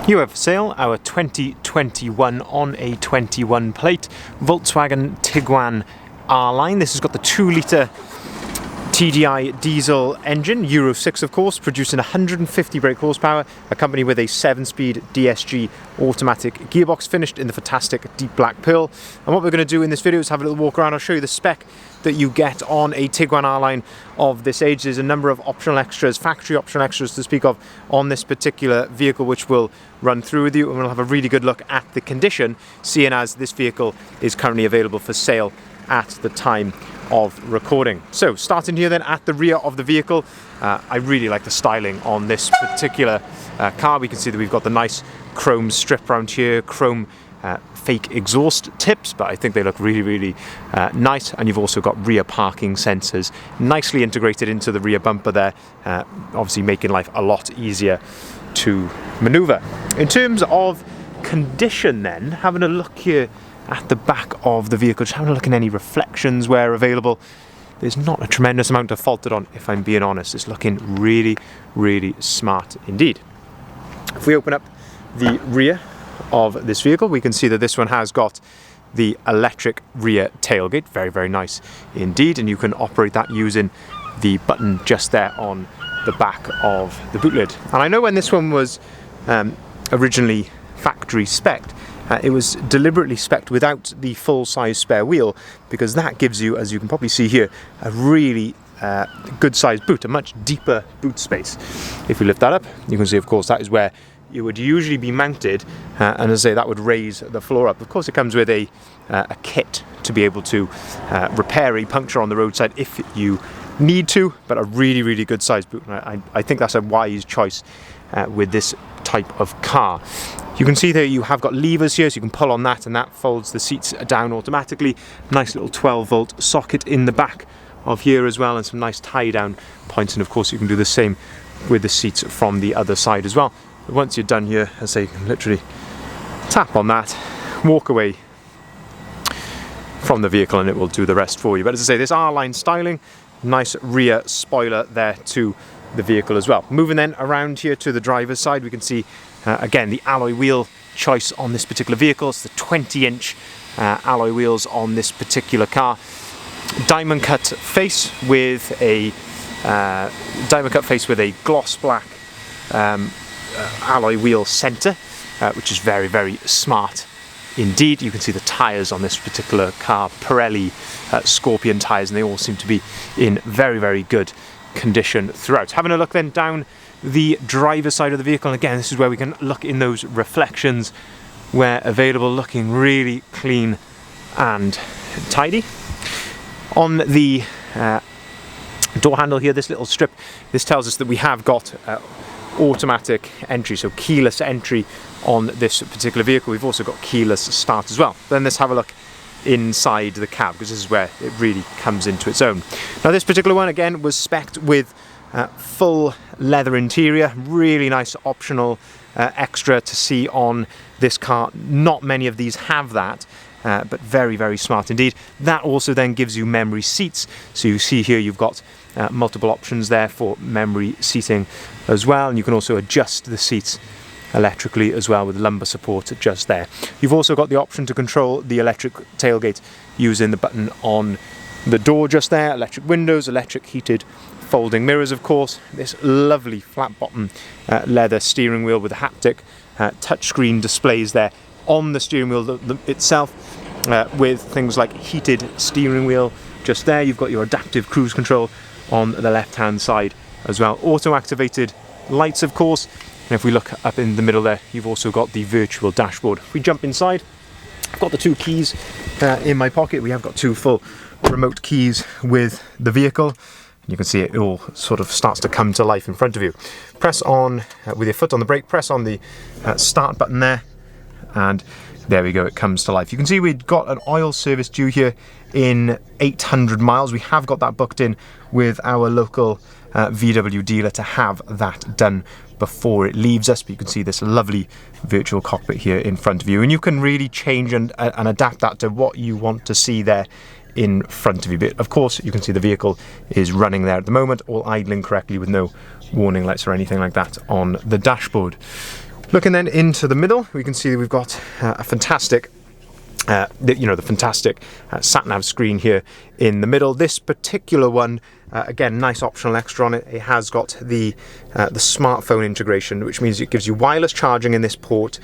You have for sale our 2021 on a 21 plate Volkswagen Tiguan R-Line. This has got the 2-litre TDI diesel engine, Euro 6 of course, producing 150 brake horsepower, accompanied with a 7-speed DSG automatic gearbox finished in the fantastic deep black pearl. And what we're going to do in this video is have a little walk around. I'll show you the spec that you get on a Tiguan R-Line of this age. There's a number of optional extras, factory optional extras to speak of on this particular vehicle, which we'll run through with you, and we'll have a really good look at the condition, seeing as this vehicle is currently available for sale at the time of recording. So starting here then at the rear of the vehicle, I really like the styling on this particular car. We can see that we've got the nice chrome strip around here, chrome fake exhaust tips, but I think they look really nice. And you've also got rear parking sensors nicely integrated into the rear bumper there, obviously making life a lot easier to maneuver. In terms of condition then, having a look here at the back of the vehicle, just having a look at any reflections where available. There's not a tremendous amount of faulted on, if I'm being honest. It's looking really smart indeed. If we open up the rear of this vehicle, we can see that this one has got the electric rear tailgate, very nice indeed, and you can operate that using the button just there on the back of the boot lid. And I know when this one was originally factory spec'd, it was deliberately spec'd without the full-size spare wheel, because that gives you, as you can probably see here, a really good-sized boot, a much deeper boot space. If we lift that up, you can see, of course, that is where you would usually be mounted, and as I say, that would raise the floor up. Of course, it comes with a kit to be able to repair a puncture on the roadside if you need to, but a really good-sized boot. I think that's a wise choice with this type of car. You can see there you have got levers here, so you can pull on that and that folds the seats down automatically. Nice little 12-volt socket in the back of here as well, and some nice tie-down points, and of course you can do the same with the seats from the other side as well. But once you're done here, as I say, you can literally tap on that, walk away from the vehicle, and it will do the rest for you. But as I say, this R-Line styling, nice rear spoiler there to the vehicle as well. Moving then around here to the driver's side, we can see again the alloy wheel choice on this particular vehicle. It's the 20-inch alloy wheels on this particular car. Diamond cut face with a gloss black alloy wheel centre, which is very smart indeed. You can see the tyres on this particular car, Pirelli Scorpion tyres, and they all seem to be in very good condition throughout. Having a look then down the driver's side of the vehicle, and again, this is where we can look in those reflections where available, looking really clean and tidy. On the door handle here, this little strip, this tells us that we have got automatic entry, so keyless entry on this particular vehicle. We've also got keyless start as well. Then let's have a look inside the cab, because this is where it really comes into its own. Now this particular one again was spec'd with full leather interior, really nice optional extra to see on this car. Not many of these have that, but very smart indeed. That also then gives you memory seats, so you see here you've got multiple options there for memory seating as well, and you can also adjust the seats electrically as well with lumbar support just there. You've also got the option to control the electric tailgate using the button on the door just there. Electric windows, electric heated folding mirrors, of course. This lovely flat bottom leather steering wheel with a haptic touchscreen displays there on the steering wheel itself, with things like heated steering wheel just there. You've got your adaptive cruise control on the left hand side as well. Auto activated lights, of course. And if we look up in the middle there, you've also got the virtual dashboard. If we jump inside, I've got the 2 keys in my pocket. We have got 2 full remote keys with the vehicle. You can see it all sort of starts to come to life in front of you. Press on with your foot on the brake, press on the start button there, and there we go, it comes to life. You can see we've got an oil service due here in 800 miles. We have got that booked in with our local VW dealer to have that done before it leaves us. But you can see this lovely virtual cockpit here in front of you, and you can really change and adapt that to what you want to see there in front of you. But of course you can see the vehicle is running there at the moment, all idling correctly with no warning lights or anything like that on the dashboard. Looking then into the middle, we can see that we've got a fantastic the fantastic Sat Nav screen here in the middle. This particular one, again, nice optional extra on it. It has got the smartphone integration, which means it gives you wireless charging in this port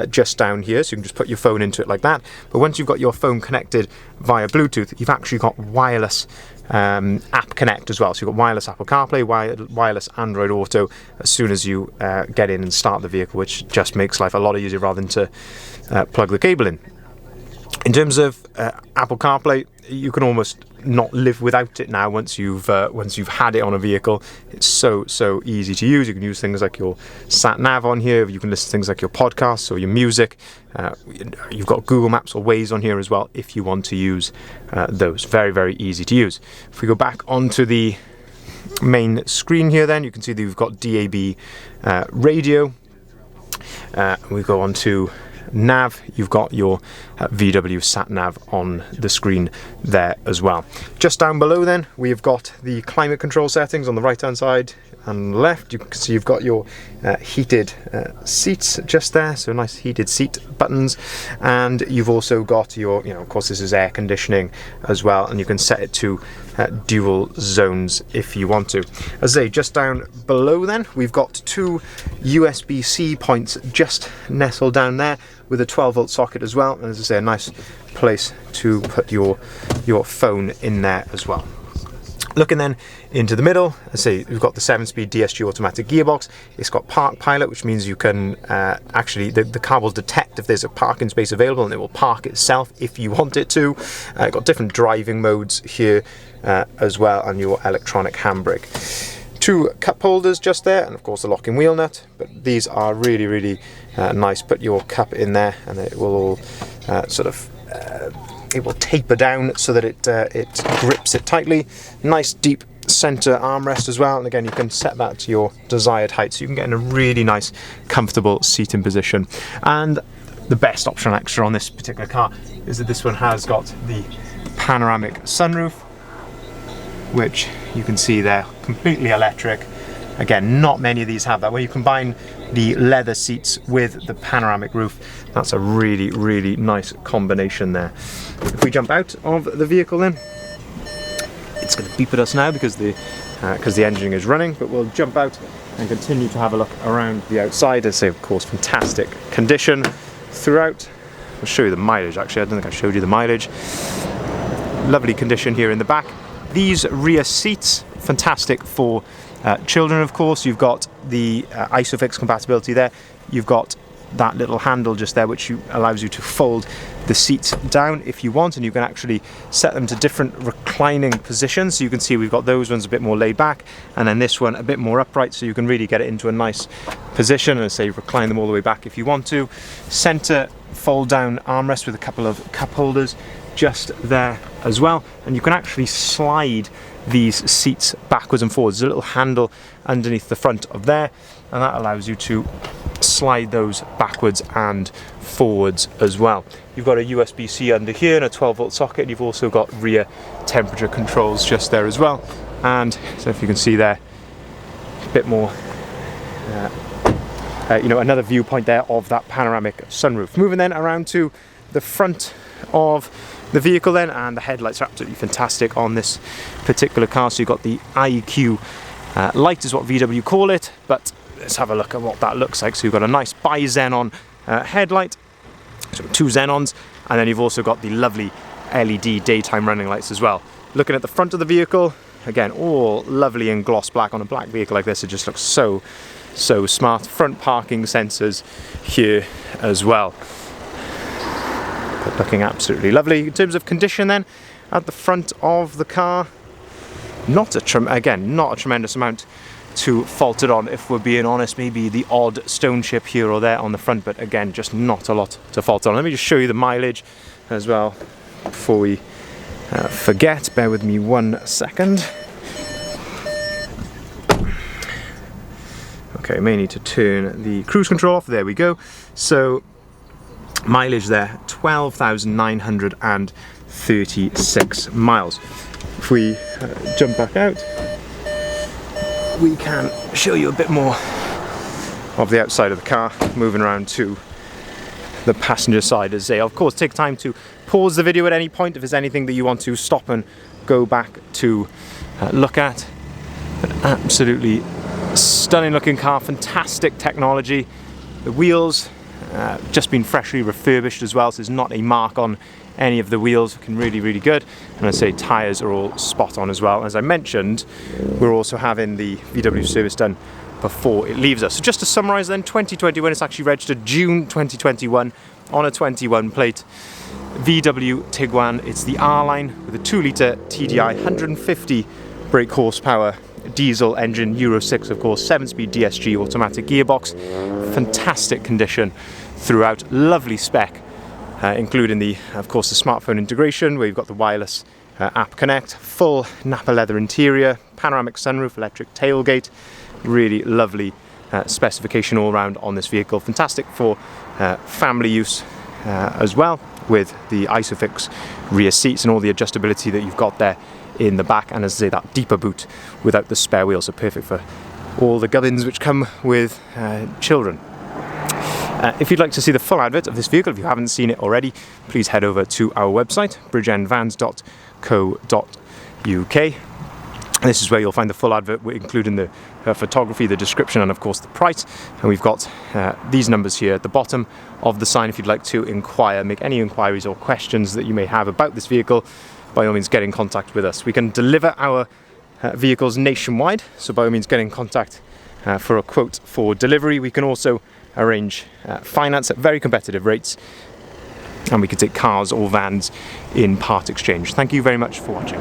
just down here, so you can just put your phone into it like that. But once you've got your phone connected via Bluetooth, you've actually got wireless app connect as well. So you've got wireless Apple CarPlay, wireless Android Auto as soon as you get in and start the vehicle, which just makes life a lot easier rather than to plug the cable in. In terms of Apple CarPlay, you can almost not live without it now once you've had it on a vehicle. It's so easy to use. You can use things like your Sat Nav on here. You can listen to things like your podcasts or your music. You've got Google Maps or Waze on here as well if you want to use those. Very easy to use. If we go back onto the main screen here, then you can see that we've got DAB radio. We go on to nav. You've got your VW Sat Nav on the screen there as well. Just down below then we've got the climate control settings on the right hand side and left. You can see you've got your heated seats just there, so nice heated seat buttons, and you've also got your, of course this is air conditioning as well, and you can set it to dual zones if you want to. As I say, just down below then we've got two USB-C points just nestled down there with a 12-volt socket as well, and as I say, a nice place to put your phone in there as well. Looking then into the middle, as I say, we've got the 7-speed DSG automatic gearbox. It's got park pilot, which means you can actually, the car will detect if there's a parking space available and it will park itself if you want it to. Got different driving modes here as well, and your electronic handbrake. Two cup holders just there, and of course the locking wheel nut, but these are really nice. Put your cup in there and it will all it will taper down so that it grips it tightly. Nice deep center armrest as well, and again you can set that to your desired height so you can get in a really nice comfortable seating position. And the best optional extra on this particular car is that this one has got the panoramic sunroof, which you can see there, completely electric. Again, not many of these have that. When you combine the leather seats with the panoramic roof, that's a really nice combination there. If we jump out of the vehicle then, it's going to beep at us now because the engine is running, but we'll jump out and continue to have a look around the outside. As I say, of course, fantastic condition throughout. I'll show you the mileage actually, I don't think I showed you the mileage. Lovely condition here in the back. These rear seats, fantastic for children, of course. You've got the ISOFIX compatibility there. You've got that little handle just there which allows you to fold the seats down if you want, and you can actually set them to different reclining positions. So you can see we've got those ones a bit more laid back, and then this one a bit more upright, so you can really get it into a nice position and say recline them all the way back if you want to. Center fold down armrest with a couple of cup holders just there as well, and you can actually slide these seats backwards and forwards. There's a little handle underneath the front of there, and that allows you to slide those backwards and forwards as well. You've got a USB-C under here and a 12-volt socket, and you've also got rear temperature controls just there as well. And so if you can see there, a bit more another viewpoint there of that panoramic sunroof. Moving then around to the front of the vehicle then, and the headlights are absolutely fantastic on this particular car. So you've got the IQ light is what VW call it, but let's have a look at what that looks like. So you've got a nice bi-xenon headlight, so two xenons, and then you've also got the lovely LED daytime running lights as well. Looking at the front of the vehicle, again, all lovely in gloss black. On a black vehicle like this, it just looks so smart. Front parking sensors here as well. But looking absolutely lovely. In terms of condition then, at the front of the car, not a tremendous amount to fault it on, if we're being honest. Maybe the odd stone chip here or there on the front, but again, just not a lot to fault on. Let me just show you the mileage as well before we forget. Bear with me 1 second. Okay, may need to turn the cruise control off. There we go. So mileage there, 12,936 miles. If we jump back out, we can show you a bit more of the outside of the car, moving around to the passenger side. As they, of course, take time to pause the video at any point if there's anything that you want to stop and go back to look at. An absolutely stunning looking car, fantastic technology. The wheels just been freshly refurbished as well, so there's not a mark on any of the wheels. Looking really good. And I say tyres are all spot on as well. As I mentioned, we're also having the VW service done before it leaves us. So just to summarise then, 2021, it's actually registered June 2021 on a 21 plate. VW Tiguan, it's the R-Line with a 2-litre TDI, 150 brake horsepower, diesel engine, Euro 6 of course, 7-speed DSG automatic gearbox. Fantastic condition throughout, lovely spec, including of course the smartphone integration where you've got the wireless app connect, full Napa leather interior, panoramic sunroof, electric tailgate. Really lovely specification all around on this vehicle. Fantastic for family use as well, with the Isofix rear seats and all the adjustability that you've got there in the back, and as I say, that deeper boot without the spare wheel, so perfect for all the gubbins which come with children. If you'd like to see the full advert of this vehicle, if you haven't seen it already, please head over to our website, bridgeendvans.co.uk. This is where you'll find the full advert, including the photography, the description, and of course the price. And we've got these numbers here at the bottom of the sign if you'd like to inquire, make any inquiries or questions that you may have about this vehicle. By all means, get in contact with us. We can deliver our vehicles nationwide, so by all means get in contact for a quote for delivery. We can also arrange finance at very competitive rates, and we can take cars or vans in part exchange. Thank you very much for watching.